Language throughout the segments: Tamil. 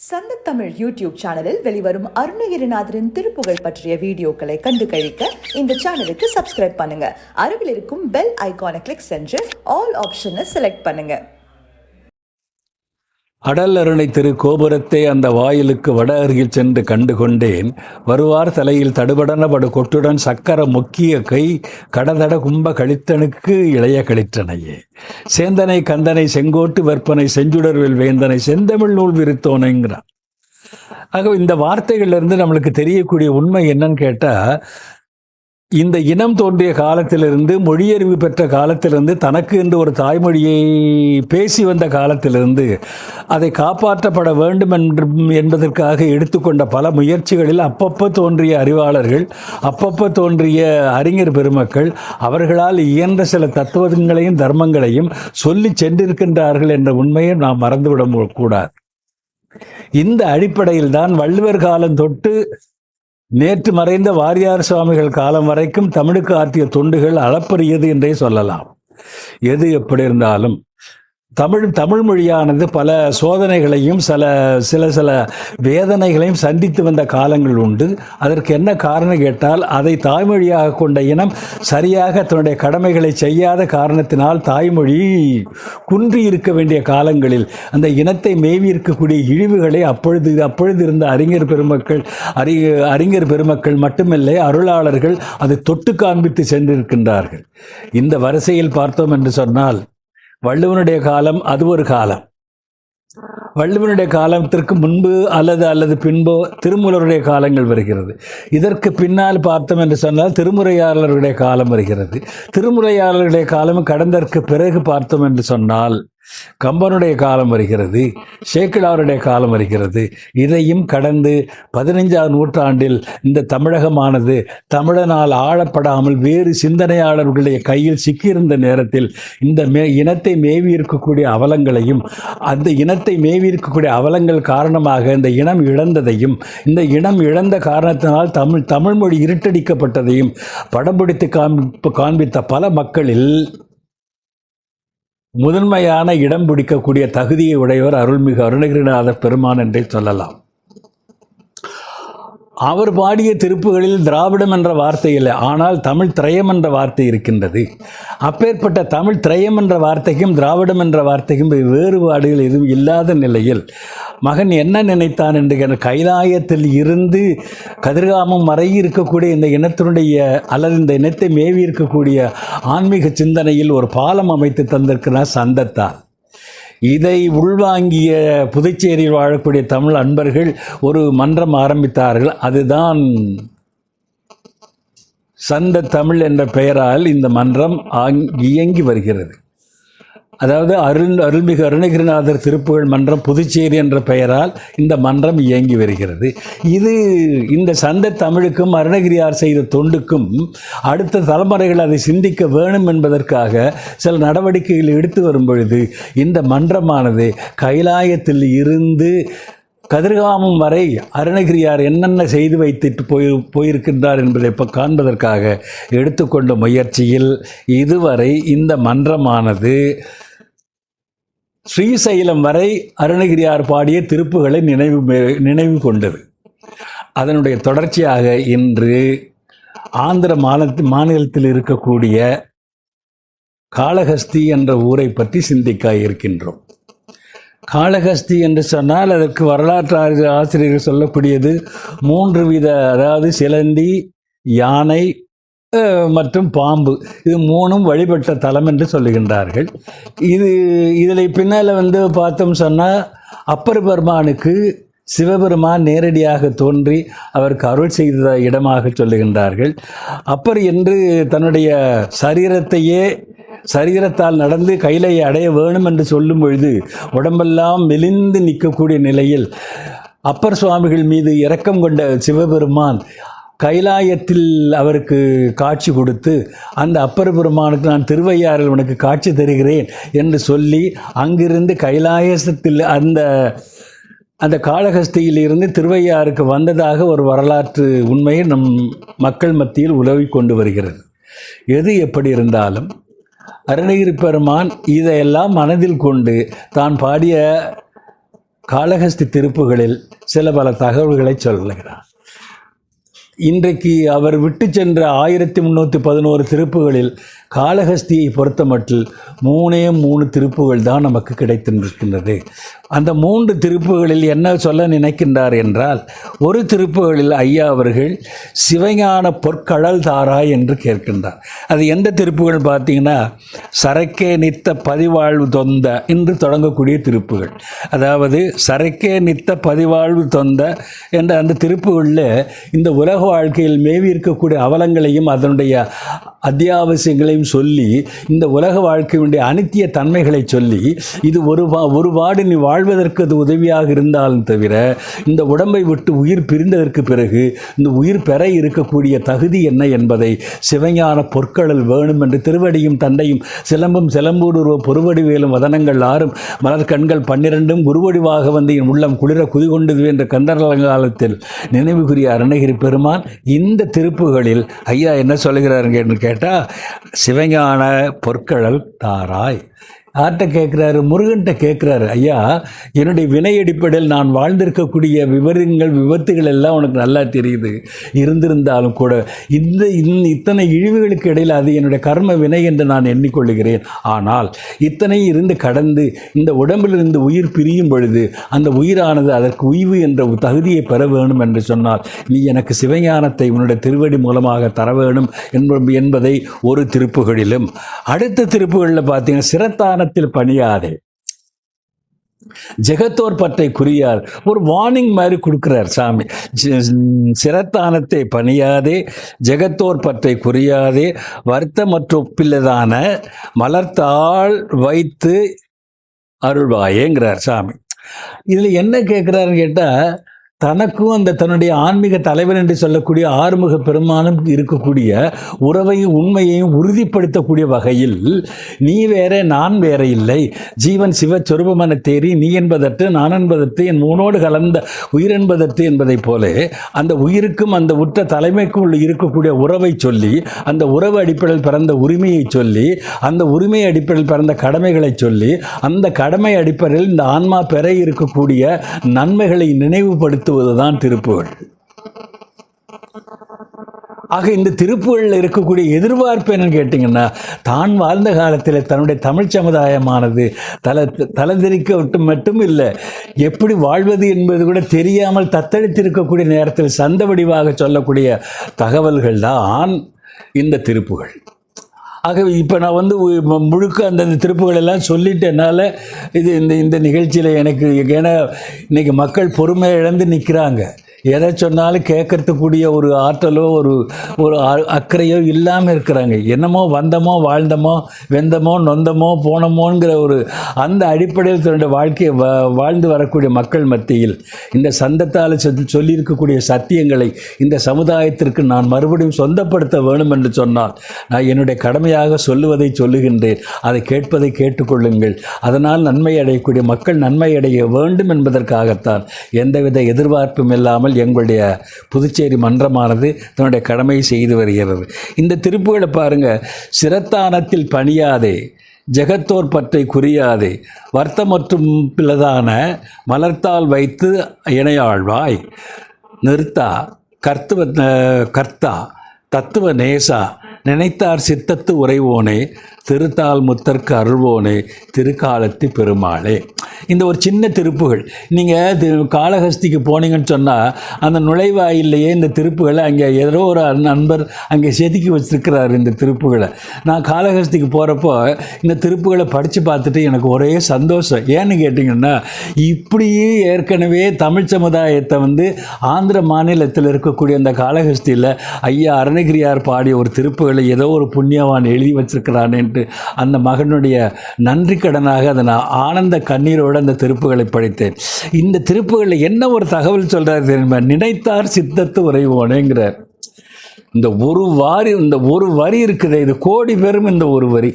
சந்த தமிழ் யூடியூப் சேனலில் வெளிவரும் அருணகிரிநாதரின் திருப்புகழ் பற்றிய வீடியோக்களை கண்டு கழிக்க இந்த சேனலுக்கு சப்ஸ்கிரைப் பண்ணுங்க. அருகில் இருக்கும் பெல் ஐகானை கிளிக் செஞ்சு ஆல் ஆப்ஷனை செலக்ட் பண்ணுங்க. அடல் அருணை திரு கோபுரத்தை அந்த வாயிலுக்கு வட அருகில் சென்று கண்டு கொண்டேன். வருவார் தலையில் தடுபடன படு கொட்டுடன் சக்கர முக்கிய கை கடதட கும்ப கழித்தனுக்கு இளைய கழித்தனையே சேந்தனை கந்தனை செங்கோட்டு வெற்பனை செஞ்சுடர்வில் வேந்தனை செந்தமிழ் நூல் விரித்தோனைங்கிறான். ஆக இந்த வார்த்தைகள்லேருந்து நம்மளுக்கு தெரியக்கூடிய உண்மை என்னன்னு கேட்டால், இந்த இனம் தோன்றிய காலத்திலிருந்து, மொழியறிவு பெற்ற காலத்திலிருந்து, தனக்கு என்று ஒரு தாய்மொழியை பேசி வந்த காலத்திலிருந்து அதை காப்பாற்றப்பட வேண்டும் என்பதற்காக எடுத்துக்கொண்ட பல முயற்சிகளில் அப்பப்போ தோன்றிய அறிவாளர்கள், அப்பப்போ தோன்றிய அறிஞர் பெருமக்கள் அவர்களால் இயன்ற சில தத்துவங்களையும் தர்மங்களையும் சொல்லி சென்றிருக்கின்றார்கள் என்ற உண்மையை நாம் மறந்துவிடக்கூடாது. இந்த அடிப்படையில் தான் வள்ளுவர் காலம் தொட்டு நேற்று மறைந்த வாரியார் சுவாமிகள் காலம் வரைக்கும் தமிழுக்கு ஆற்றிய தொண்டுகள் அளப்பரியது என்றே சொல்லலாம். எது எப்படி இருந்தாலும் தமிழ் மொழியானது பல சோதனைகளையும் சில வேதனைகளையும் சந்தித்து வந்த காலங்கள் உண்டு. அதற்கு என்ன காரணம் கேட்டால், அதை தாய்மொழியாக கொண்ட இனம் சரியாக தன்னுடைய கடமைகளை செய்யாத காரணத்தினால் தாய்மொழி குன்றி இருக்க வேண்டிய காலங்களில் அந்த இனத்தை மேவி இருக்கக்கூடிய இழிவுகளை அப்பொழுது இருந்த அறிஞர் பெருமக்கள் மட்டுமில்லை, அருளாளர்கள் அதை தொட்டு காண்பித்து சென்றிருக்கின்றார்கள். இந்த வரிசையில் பார்த்தோம் என்று சொன்னால், வள்ளுவனுடைய காலம் அது ஒரு காலம். வள்ளுவனுடைய காலத்திற்கு முன்பு அல்லது பின்போ திருமூலருடைய காலங்கள் வருகிறது. இதற்கு பின்னால் பார்த்தோம் என்று சொன்னால் திருமுறையாளருடைய காலம் வருகிறது. திருமுறையாளருடைய காலம் கடந்ததற்கு பிறகு பார்த்தோம் என்று சொன்னால் கம்பனுடைய காலம் வருகிறது, சேக்கிழாருடைய காலம் வருகிறது. இதையும் கடந்து 15ஆம் நூற்றாண்டில் இந்த தமிழகமானது தமிழனால் ஆளப்படாமல் வேறு சிந்தனையாளர்களுடைய கையில் சிக்கியிருந்த நேரத்தில் இந்த இனத்தை மேவி இருக்கக்கூடிய அவலங்களையும், அந்த இனத்தை மேவி இருக்கக்கூடிய அவலங்கள் காரணமாக இந்த இனம் இழந்ததையும், இந்த இனம் இழந்த காரணத்தினால் தமிழ் மொழி இருட்டடிக்கப்பட்டதையும் படம் பிடித்து காண்பித்த பல மக்களில் முதன்மையான இடம் பிடிக்கக்கூடிய தகுதியை உடையவர் அருள்மிகு அருணகிரிநாத பெருமான் என்றே சொல்லலாம். அவர் பாடிய திருப்புகளில் திராவிடம் என்ற வார்த்தை இல்லை, ஆனால் தமிழ் திரயம் என்ற வார்த்தை இருக்கின்றது. அப்பேற்பட்ட தமிழ் திரயம் என்ற வார்த்தைக்கும் திராவிடம் என்ற வார்த்தைக்கும் வேறுபாடுகள் எதுவும் இல்லாத நிலையில் மகன் என்ன நினைத்தான் என்று கைலாயத்தில் இருந்து கதிர்காமம் வரை இருக்கக்கூடிய இந்த இனத்தினுடைய அல்லது இந்த இனத்தை மேவி இருக்கக்கூடிய ஆன்மீக சிந்தனையில் ஒரு பாலம் அமைத்து தந்திருக்கிறார் சந்தத்தார். இதை உள்வாங்கிய புதுச்சேரியில் வாழக்கூடிய தமிழ் அன்பர்கள் ஒரு மன்றம் ஆரம்பித்தார்கள். அதுதான் சந்த தமிழ் என்ற பெயரால் இந்த மன்றம் இயங்கி வருகிறது. அதாவது அருள்மிகு அருணகிரிநாதர் திருப்புகழ் மன்றம் புதுச்சேரி என்ற பெயரால் இந்த மன்றம் இயங்கி வருகிறது. இது இந்த சந்த தமிழுக்கும் அருணகிரியார் செய்த தொண்டுக்கும் அடுத்த தலைமுறைகள் அதை சிந்திக்க வேணும் என்பதற்காக சில நடவடிக்கைகள் எடுத்து வரும் பொழுது இந்த மன்றமானது கைலாயத்தில் இருந்து கதிர்காமம் வரை அருணகிரியார் என்னென்ன செய்து வைத்துட்டு போயிருக்கின்றார் என்பதை காண்பதற்காக எடுத்துக்கொண்ட முயற்சியில் இதுவரை இந்த மன்றமானது ஸ்ரீசைலம் வரை அருணகிரியார் பாடிய திருப்புகளை நினைவு கொண்டது. அதனுடைய தொடர்ச்சியாக இன்று ஆந்திர மாநிலத்தில் இருக்கக்கூடிய காளஹஸ்தி என்ற ஊரை பற்றி சிந்திக்க இருக்கின்றோம். காளஹஸ்தி என்று சொன்னால் அதற்கு வரலாற்று ஆசிரியர்கள் சொல்லக்கூடியது 3 வித, அதாவது சிலந்தி, யானை மற்றும் பாம்பு, இது 3ம் வழிபட்ட தலம் என்று சொல்லுகின்றார்கள். இதில் பின்னால் பார்த்தோம் சொன்னால் அப்பர் பெருமானுக்கு சிவபெருமான் நேரடியாக தோன்றி அவருக்கு அருள் செய்த இடமாக சொல்லுகின்றார்கள். அப்பர் என்று தன்னுடைய சரீரத்தால் நடந்து கையிலையை அடைய வேணும் என்று சொல்லும் பொழுது உடம்பெல்லாம் மெலிந்து நிற்கக்கூடிய நிலையில் அப்பர் சுவாமிகள் மீது இரக்கம் கொண்ட சிவபெருமான் கைலாயத்தில் அவருக்கு காட்சி கொடுத்து, அந்த அப்பர் பெருமானுக்கு நான் திருவையாறில் உனக்கு காட்சி தருகிறேன் என்று சொல்லி அங்கிருந்து கைலாயத்தில் அந்த காளஹஸ்தியிலிருந்து திருவையாறுக்கு வந்ததாக ஒரு வரலாற்று உண்மையை நம் மக்கள் மத்தியில் உலவி கொண்டு வருகிறது. எது எப்படி இருந்தாலும் அருணகிரி பெருமான் இதையெல்லாம் மனதில் கொண்டு தான் பாடிய காளஹஸ்தி திருப்புகளில் சில பல தகவல்களை சொல்லுகிறார். இன்றைக்கு அவர் விட்டு சென்ற 1311 திருப்புகளில் காளஹஸ்தியை பொறுத்தமட்டில் 3 திருப்புகள் தான் நமக்கு கிடைத்திருக்கின்றது. அந்த 3 திருப்புகளில் என்ன சொல்ல நினைக்கின்றார் என்றால், ஒரு திருப்புகளில் ஐயா அவர்கள் சிவஞான பொற்கழல் தாராய் என்று கேட்கின்றார். அது எந்த திருப்புகள் பார்த்தீங்கன்னா, சரக்கே நித்த பதிவாழ்வு தொந்த என்று தொடங்கக்கூடிய திருப்புகள். அதாவது சரக்கே நித்த பதிவாழ்வு தொந்த என்ற அந்த திருப்புகளில் இந்த உலக வாழ்க்கையில் மேவி இருக்கக்கூடிய அவலங்களையும் அதனுடைய அத்தியாவசியங்களையும் சொல்லி, இந்த உலக வாழ்க்கையுடைய அனித்திய தன்மைகளை சொல்லி, இது ஒரு வாடு நீ வாழ்வதற்கு அது உதவியாக இருந்தாலும் தவிர, இந்த உடம்பை விட்டு உயிர் பிரிந்ததற்கு பிறகு இந்த உயிர் பெற இருக்கக்கூடிய தகுதி என்ன என்பதை சிவஞான பொற்கழல் வேணும் என்று திருவடியும் தந்தையும் சிலம்பும் சிலம்பூடுருவ பொறுவடிவேலும் வதனங்கள் 6 மலர் கண்கள் 12 குருவடிவாக வந்து என் உள்ளம் குளிர குதிகொண்டது என்ற கந்தரலங்காலத்தில் நினைவுகுரிய அருணகிரி பெருமான் இந்த திருப்புகளில் ஐயா என்ன சொல்கிறாருங்க என்று கேட்டால், சிவஞான பொற்கழல் தாராய். யார்கிட்ட கேட்குறாரு? முருகன்கிட்ட கேட்குறாரு. ஐயா, என்னுடைய வினை அடிப்படையில் நான் வாழ்ந்திருக்கக்கூடிய விபத்துகள் எல்லாம் உனக்கு நல்லா தெரியுது. இருந்திருந்தாலும் கூட இத்தனை இழிவுகளுக்கு இடையில் அது என்னுடைய கர்ம வினை என்று நான் எண்ணிக்கொள்கிறேன். ஆனால் இத்தனை இருந்து கடந்து இந்த உடம்பிலிருந்து உயிர் பிரியும் பொழுது அந்த உயிரானது அதற்கு உய்வு என்ற தகுதியை பெற வேணும் என்று சொன்னால், நீ எனக்கு சிவஞானத்தை உன்னுடைய திருவடி மூலமாக தர வேணும் என்பதை ஒரு திருப்புகளிலும், அடுத்த திருப்புகளில் பார்த்தீங்கன்னா, சிரத்தான பணியாதே ஜெகத்தோர் பற்றை குறியார் ஒரு வார்னிங் மாதிரி கொடுக்கிறார் சாமி. சிரத்தானத்தை பணியாதே, ஜெகத்தோர் பற்றை குறியாதே, வருத்தமற்ற ஒப்பில்லதான மலர்த்தாள் வைத்து அருள்வாயேங்கிறார் சாமி. இதில் என்ன கேட்குறாருன்னு கேட்டால், தனக்கும் அந்த தன்னுடைய ஆன்மீக தலைவர் என்று சொல்லக்கூடிய ஆறுமுக பெருமானும் இருக்கக்கூடிய உறவையும் உண்மையையும் உறுதிப்படுத்தக்கூடிய வகையில், நீ வேற நான் வேற இல்லை, ஜீவன் சிவஸ்வரூபமான தேறி நீ என்பதற்கு நான் என்பதற்கு என் மூனோடு கலந்த உயிர் என்பதற்கு என்பதை போல அந்த உயிருக்கும் அந்த உற்ற தலைமைக்கும் இருக்கக்கூடிய உறவை சொல்லி, அந்த உறவு அடிப்படையில் பிறந்த உரிமையை சொல்லி, அந்த உரிமை அடிப்படையில் பிறந்த கடமைகளை சொல்லி, அந்த கடமை அடிப்படையில் இந்த ஆன்மா பெற இருக்கக்கூடிய நன்மைகளை நினைவுபடுத்த தான் திருப்புகள். ஆக இந்த திருப்புகளில் இருக்கக்கூடிய எதிர்பார்ப்பு என்னன்னு கேட்டிங்கன்னா, தான் வாழ்ந்த காலத்தில் தன்னுடைய தமிழ் சமுதாயமானது தலதெறிக்க மட்டும் இல்லை, எப்படி வாழ்வது என்பது கூட தெரியாமல் தத்தளித்திருக்கக்கூடிய நேரத்தில் சந்த வடிவாக சொல்லக்கூடிய தகவல்கள் தான் இந்த திருப்புகள். ஆகவே இப்போ நான் வந்து முழுக்க அந்தந்த திருப்புகள் எல்லாம் சொல்லிட்டு என்னால் இந்த நிகழ்ச்சியில் எனக்கு, ஏன்னா இன்றைக்கி மக்கள் பொறுமையை இழந்து நிற்கிறாங்க. எதை சொன்னாலும் கேட்கறதுக்கூடிய ஒரு ஆற்றலோ ஒரு அக்கறையோ இல்லாமல் இருக்கிறாங்க. என்னமோ வந்தமோ வாழ்ந்தமோ வெந்தமோ நொந்தமோ போனமோங்கிற அந்த அடிப்படையில் தன்னுடைய வாழ்க்கையை வாழ்ந்து வரக்கூடிய மக்கள் மத்தியில் இந்த சந்தத்தால் சொல்லியிருக்கக்கூடிய சத்தியங்களை இந்த சமுதாயத்திற்கு நான் மறுபடியும் சொந்தப்படுத்த வேணும் என்று சொன்னால், நான் என்னுடைய கடமையாக சொல்லுவதை சொல்லுகின்றேன். அதை கேட்பதை கேட்டுக்கொள்ளுங்கள். அதனால் நன்மை அடையக்கூடிய மக்கள் நன்மை அடைய வேண்டும் என்பதற்காகத்தான் எந்தவித எதிர்பார்ப்பும் இல்லாமல் எங்களுடைய புதுச்சேரி மன்றமானது தன்னுடைய கடமையை செய்து வருகிறது. இந்த திருப்புகளை பாருங்க. சிரத்தானத்தில் பணியாதே, ஜெகத்தோர் பற்றை குறியாதே, வருத்தமற்றும் பிள்ளதான மலர்த்தால் வைத்து இணையாழ்வாய், நிறுத்தா கர்த்தா தத்துவ நேசா, நினைத்தார் சித்தத்து உறைவோனே, திருத்தால் முத்தற்கு அருள்வோனே, திருக்காலத்தி பெருமாளே. இந்த ஒரு சின்ன திருப்புகள். நீங்கள் காளஹஸ்திக்கு போனீங்கன்னு சொன்னால் அந்த நுழைவாயிலேயே இந்த திருப்புகளை அங்கே ஏதோ ஒரு நண்பர் அங்கே செதுக்கி வச்சுருக்கிறார் இந்த திருப்புகளை. நான் காளஹஸ்திக்கு போகிறப்போ இந்த திருப்புகளை படித்து பார்த்துட்டு எனக்கு ஒரே சந்தோஷம். ஏன்னு கேட்டிங்கன்னா, இப்படியே ஏற்கனவே தமிழ் சமுதாயத்தை வந்து ஆந்திர மாநிலத்தில் இருக்கக்கூடிய அந்த காளஹஸ்தியில் ஐயா அருணகிரியார் பாடிய ஒரு திருப்புகளை ஏதோ ஒரு புண்ணியவான் எழுதி வச்சிருக்கிறானேன்ட்டு அந்த மகனுடைய நன்றி கடனாக அதை நான் ஆனந்த கண்ணீரோடு அந்த திருப்புகளை படித்தேன். இந்த திருப்புகளில் என்ன ஒரு தகவல் சொல்கிறார் தெரியுமா? நினைத்தார் சித்தத்து உறைவோனேங்கிறார். இந்த ஒரு வரி இருக்குது, இது கோடி பேரும் இந்த ஒரு வரி.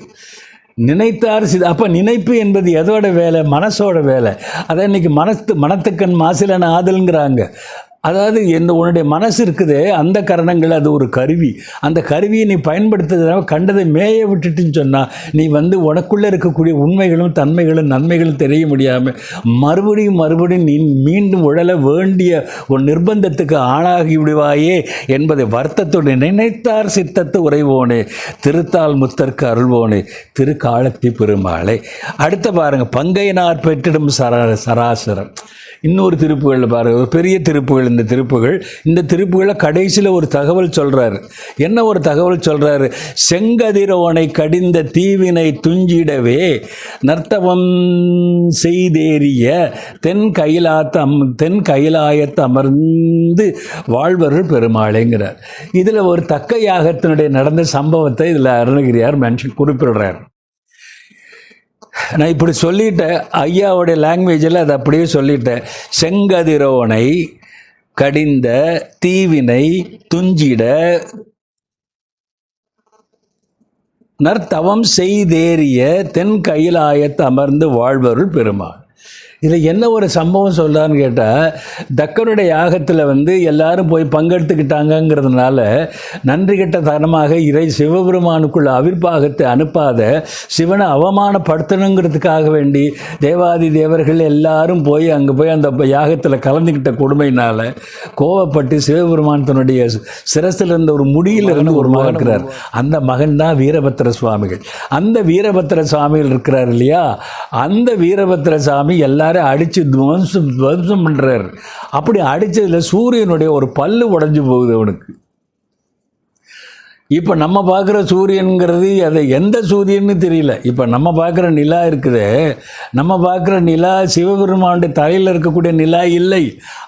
நினைத்தார் அப்போ நினைப்பு என்பது எதோட வேலை? மனசோட வேலை. அதை இன்னைக்கு மனத்துக்கண் மாசிலன ஆதல்ங்கிறாங்க. அதாவது உன்னுடைய மனசு இருக்குது, அந்த கரணங்கள் அது ஒரு கருவி. அந்த கருவியை நீ பயன்படுத்துறதுனால கண்டதை மேய விட்டுட்டுன்னு சொன்னால் நீ உனக்குள்ளே இருக்கக்கூடிய உண்மைகளும் தன்மைகளும் நன்மைகளும் தெரிய முடியாமல் மறுபடியும் நீ மீண்டும் உழல வேண்டிய ஒரு நிர்பந்தத்துக்கு ஆளாகி விடுவாயே என்பதை வருத்தத்தோடு நினைத்தார் சித்தத்து உறைவோனே திருத்தால் முத்தற்கு அருள்வோனே திருக்காலத்தி பெருமாளே. அடுத்த பாருங்க, பங்கையனார் பெற்றிடும் சராசரம். இன்னொரு திருப்புகளில் பாருங்கள், ஒரு பெரிய திருப்புகள். இந்த திருப்புகளை கடைசியில் ஒரு தகவல் சொல்கிறாரு. என்ன ஒரு தகவல் சொல்கிறாரு? செங்கதிரோனை கடிந்த தீவினை துஞ்சிடவே நர்த்தவம் செய்தேறிய தென் கைலாயத்து அமர்ந்து வாழ்வர்கள் பெருமாளேங்கிறார். இதில் ஒரு தக்க யாகத்தினுடைய நடந்த சம்பவத்தை இதில் அருணகிரியார் குறிப்பிடுறார். நான் இப்படி சொல்லிட்டேன், ஐயாவுடைய லாங்குவேஜில் அதை அப்படியே சொல்லிட்டேன். செங்கதிரோனை கடிந்த தீவினை துஞ்சிட நற்தவம் செய்தேறிய தென் கைலாயத்து அமர்ந்து வாழ்வருள் பெருமாள். இதில் என்ன ஒரு சம்பவம் சொல்கிறான்னு கேட்டால், தக்கனுடைய யாகத்தில் எல்லாரும் போய் பங்கெடுத்துக்கிட்டாங்கங்கிறதுனால நன்றி கெட்ட தனமாக இறை சிவபெருமானுக்குள்ள அவிர்வாகத்தை அனுப்பாத சிவனை அவமானப்படுத்தணுங்கிறதுக்காக வேண்டி தேவாதி தேவர்கள் எல்லாரும் போய் அங்கே போய் அந்த யாகத்தில் கலந்துக்கிட்ட கொடுமையினால் கோவப்பட்டு சிவபெருமான் தன்னுடைய சிரசில் இருந்த ஒரு முடியிலிருந்து ஒரு மகன் இருக்கிறார். அந்த மகன் தான் வீரபத்திர சுவாமிகள். அந்த வீரபத்திர சுவாமிகள் இருக்கிறார் இல்லையா, அந்த வீரபத்திர சாமி எல்லாரும் அடித்து துவம்சம் பண்ணுறாரு. அப்படி அடித்ததில் சூரியனுடைய ஒரு பல்லு உடைஞ்சு போகுது அவனுக்கு. இப்போ நம்ம பார்க்குற சூரியனுங்கிறது அதை எந்த சூரியன்னு தெரியல. இப்போ நம்ம பார்க்குற நிலா இருக்குது, நம்ம பார்க்குற நிலா சிவபெருமானுடைய தலையில் இருக்கக்கூடிய நிலா இல்லை.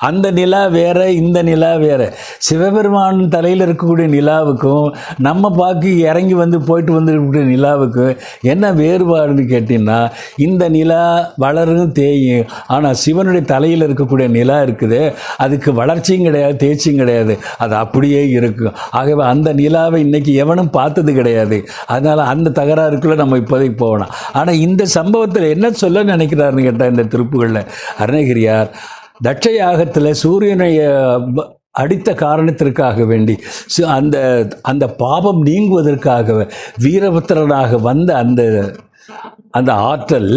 அந்த நிலா வேற, இந்த நிலா வேற. சிவபெருமான் தலையில் இருக்கக்கூடிய நிலாவுக்கும் நம்ம பார்க்க இறங்கி போயிட்டு வந்துருக்கக்கூடிய நிலாவுக்கும் என்ன வேறுபாடுன்னு கேட்டிங்கன்னா, இந்த நிலா வளரும் தேயும். ஆனால் சிவனுடைய தலையில் இருக்கக்கூடிய நிலா இருக்குது, அதுக்கு வளர்ச்சியும் கிடையாது, தேய்ச்சியும் கிடையாது, அது அப்படியே இருக்கும். ஆகவே அந்த நிலாவை இன்னைக்கு எவனும் பார்த்தது கிடையாது. அதனால் அந்த தகராறுக்குள்ளே நம்ம இப்போதைக்கு போகணும். ஆனால் இந்த சம்பவத்தில் என்ன சொல்ல நினைக்கிறாருன்னு கேட்டால், இந்த திருப்புகளில் அருணகிரியார் தட்ச யாகத்தில் சூரியனை அடித்த காரணத்திற்காக வேண்டி அந்த பாபம் நீங்குவதற்காக வீரபத்திரனாக வந்த அந்த ஆற்றல்,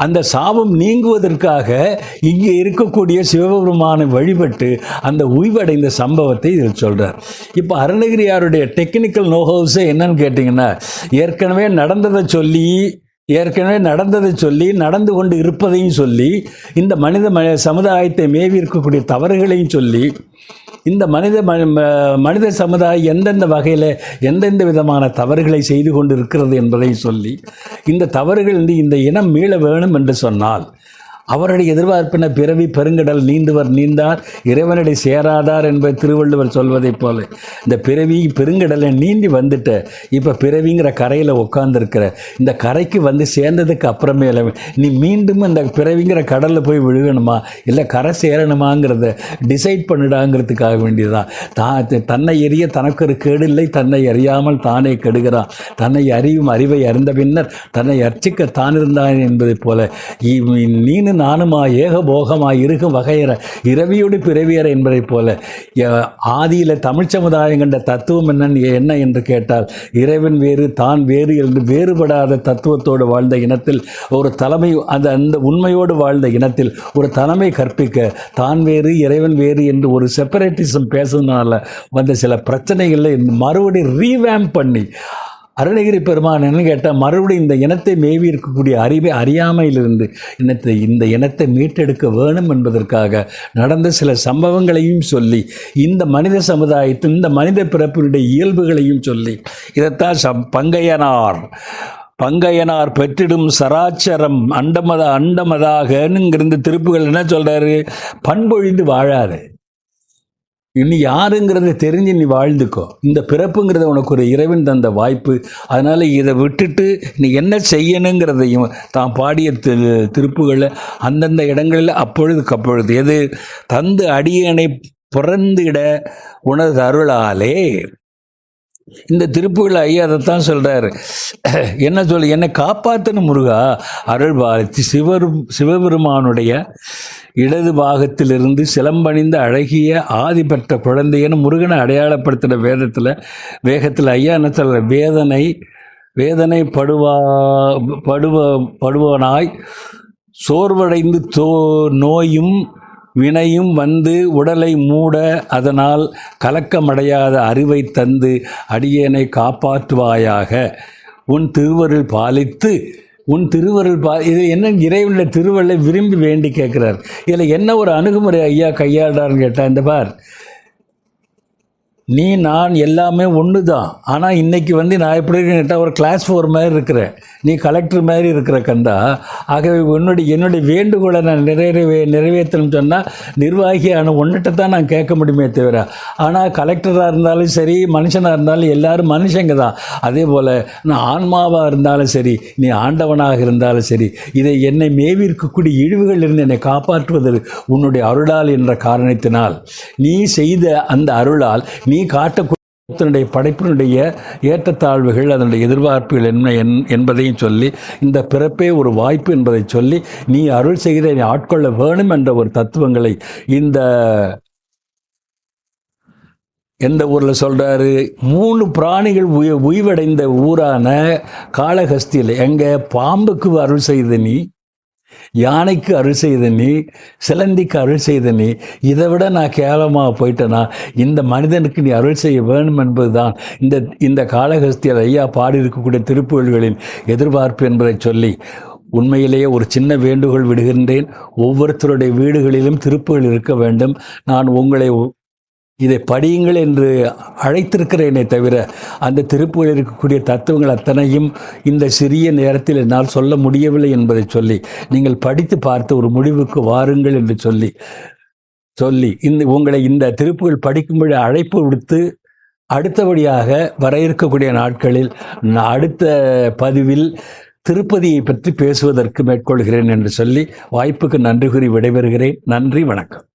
அந்த சாபம் நீங்குவதற்காக இங்கே இருக்கக்கூடிய சிவபெருமானை வழிபட்டு அந்த உய்வடைந்த சம்பவத்தை இதில் சொல்கிறார். இப்போ அருணகிரியாருடைய டெக்னிக்கல் நோஹவுஸே என்னன்னு கேட்டிங்கன்னா, ஏற்கனவே நடந்ததை சொல்லி நடந்து கொண்டு இருப்பதையும் சொல்லி, இந்த மனித சமுதாயத்தை மேவி இருக்கக்கூடிய தவறுகளையும் சொல்லி, இந்த மனித சமுதாயம் எந்தெந்த வகையில் எந்தெந்த விதமான தவறுகளை செய்து கொண்டு இருக்கிறது என்பதை சொல்லி, இந்த தவறுகள் இந்த இனம் மீள வேணும் என்று சொன்னால் அவருடைய எதிர்பார்ப்பின பிறவி பெருங்கடல் நீந்துவர் நீந்தார் இறைவனடை சேராதார் என்பதை திருவள்ளுவர் சொல்வதைப் போல இந்த பிறவி பெருங்கடலை நீந்தி வந்துட்ட இப்போ பிறவிங்கிற கரையில் உட்காந்துருக்கிற இந்த கரைக்கு சேர்ந்ததுக்கு அப்புறமேல நீ மீண்டும் இந்த பிறவிங்கிற கடலில் போய் விழுகணுமா இல்லை கரை சேரணுமாங்கிறத டிசைட் பண்ணிடாங்கிறதுக்காக வேண்டியதுதான். தன்னை எரிய தனக்கு ஒரு கேடு இல்லை, தன்னை அறியாமல் தானே கெடுகிறான், தன்னை அறியும் அறிவை அறிந்த பின்னர் தன்னை அர்ச்சிக்க தான் இருந்தான் என்பதைப் போல நீனு நானுமா ஏகபோகமாய் இருக்கும் வகையற இரவியோடு பிறவியற என்பதைப் போல ஆதியில் தமிழ் சமுதாயம் கண்ட தத்துவம் என்ன என்று கேட்டால், இறைவன் வேறு தான் வேறு என்று வேறுபடாத தத்துவத்தோடு வாழ்ந்த இனத்தில் ஒரு தலைமை, அந்த உண்மையோடு வாழ்ந்த இனத்தில் ஒரு தலைமை கற்பிக்க தான் வேறு இறைவன் வேறு என்று ஒரு செப்பரேட்டிசம் பேசுறதுனால வந்த சில பிரச்சனைகளில் மறுபடியும் ரீவேம்ப் பண்ணி அருணகிரி பெருமான் என்ன கேட்டால், மறுபடியும் இந்த இனத்தை மேவி இருக்கக்கூடிய அறியாமையிலிருந்து இந்த இனத்தை மீட்டெடுக்க வேணும் என்பதற்காக நடந்த சில சம்பவங்களையும் சொல்லி, இந்த மனித சமுதாயத்தில் இந்த மனித பிறப்பினுடைய இயல்புகளையும் சொல்லி, இதைத்தான் பங்கையனார் பெற்றிடும் சராச்சரம் அண்டமதாக திருப்புகள் என்ன சொல்கிறாரு, பண்பொழிந்து வாழாது, இனி யாருங்கிறத தெரிஞ்சு நீ வாழ்ந்துக்கோ, இந்த பிறப்புங்கிறத உனக்கு ஒரு இறைவன் தந்த வாய்ப்பு, அதனால் இதை விட்டுட்டு நீ என்ன செய்யணுங்கிறதையும் தான் பாடிய திருப்புகளில் அந்தந்த இடங்களில் அப்பொழுது எது தந்து அடியனை புறந்திட உனது அருளாலே. இந்த திருப்புகள் ஐயா அதைத்தான் சொல்கிறார். என்ன என்னை காப்பாற்றணும் முருகா, அருள் பாலித்து சிவபெருமானுடைய இடது பாகத்திலிருந்து சிலம்பணிந்த அழகிய ஆதி பெற்ற குழந்தைன்னு முருகனை அடையாளப்படுத்துகிற வேகத்தில் ஐயா என்ன சொல்ற, வேதனை படுவனாய் சோர்வடைந்து நோயும் வினையும் வந்து உடலை மூட அதனால் கலக்கமடையாத அறிவை தந்து அடியேனை காப்பாற்றுவாயாக. உன் திருவருள் பாலித்து இது என்ன இறைவனுடைய திருவருளை விரும்பி வேண்டி கேட்குறார். இதில் என்ன ஒரு அணுகுமுறை ஐயா கையாடுறான்னு கேட்டால், இந்த பார், நீ நான் எல்லாமே ஒன்று தான். ஆனால் இன்றைக்கி நான் எப்படி கேட்டால் ஒரு கிளாஸ் 4 மாதிரி இருக்கிறேன், நீ கலெக்டர் மாதிரி இருக்கிற கந்தா. ஆகவே என்னுடைய வேண்டுகோளை நான் நிறைவேற்றணும்னு சொன்னால் நிர்வாகியான ஒன்றிட்ட தான் நான் கேட்க முடியுமே தவிர, ஆனால் கலெக்டராக இருந்தாலும் சரி, மனுஷனாக இருந்தாலும் எல்லோரும் மனுஷங்க தான். அதே போல் நான் ஆன்மாவாக இருந்தாலும் சரி, நீ ஆண்டவனாக இருந்தாலும் சரி, இதை என்னை மேவி இருக்கக்கூடிய இழிவுகள் இருந்து என்னை காப்பாற்றுவது உன்னுடைய அருளால் என்ற காரணத்தினால், நீ செய்த அந்த அருளால் நீ காட்டக்கூடிய படைப்பினுடைய ஏற்றத்தாழ்வுகள், அதனுடைய எதிர்பார்ப்புகள் என்ன என்பதையும் சொல்லி, இந்த பிறப்பே ஒரு வாய்ப்பு என்பதை சொல்லி, நீ அருள் செய்த நீ ஆட்கொள்ள வேணும் என்ற ஒரு தத்துவங்களை எந்த ஊரில் சொல்கிறாரு, 3 பிராணிகள் உய்வடைந்த ஊரான காளஹஸ்தியில் எங்கே பாம்புக்கு அருள் செய்த நீ, யானைக்கு அருள் செய்த நீ, சிலந்திக்கு அருள் செய்த நீ, இதை விட நான் கேவலமாக போயிட்டேனா, இந்த மனிதனுக்கு நீ அருள் செய்ய வேணும் என்பதுதான் இந்த காளஹஸ்தியில் ஐயா பாடியிருக்கக்கூடிய திருப்புகழ்களின் எதிர்பார்ப்பு என்பதை சொல்லி, உண்மையிலேயே ஒரு சின்ன வேண்டுகோள் விடுகின்றேன். ஒவ்வொருத்தருடைய வீடுகளிலும் திருப்புகள் இருக்க வேண்டும். நான் உங்களை இதை படியுங்கள் என்று அழைத்திருக்கிறேனே தவிர, அந்த திருப்புகளில் இருக்கக்கூடிய தத்துவங்கள் அத்தனையும் இந்த சிறிய நேரத்தில் என்னால் சொல்ல முடியவில்லை என்பதை சொல்லி, நீங்கள் படித்து பார்த்து ஒரு முடிவுக்கு வாருங்கள் என்று சொல்லி உங்களை இந்த திருப்புகள் படிக்கும்படி அழைப்பு விடுத்து, அடுத்தபடியாக வர இருக்கக்கூடிய நாட்களில் அடுத்த பதிவில் திருப்பதியை பற்றி பேசுவதற்கு மேற்கொள்கிறேன் என்று சொல்லி வாய்ப்புக்கு நன்றி கூறி விடைபெறுகிறேன். நன்றி, வணக்கம்.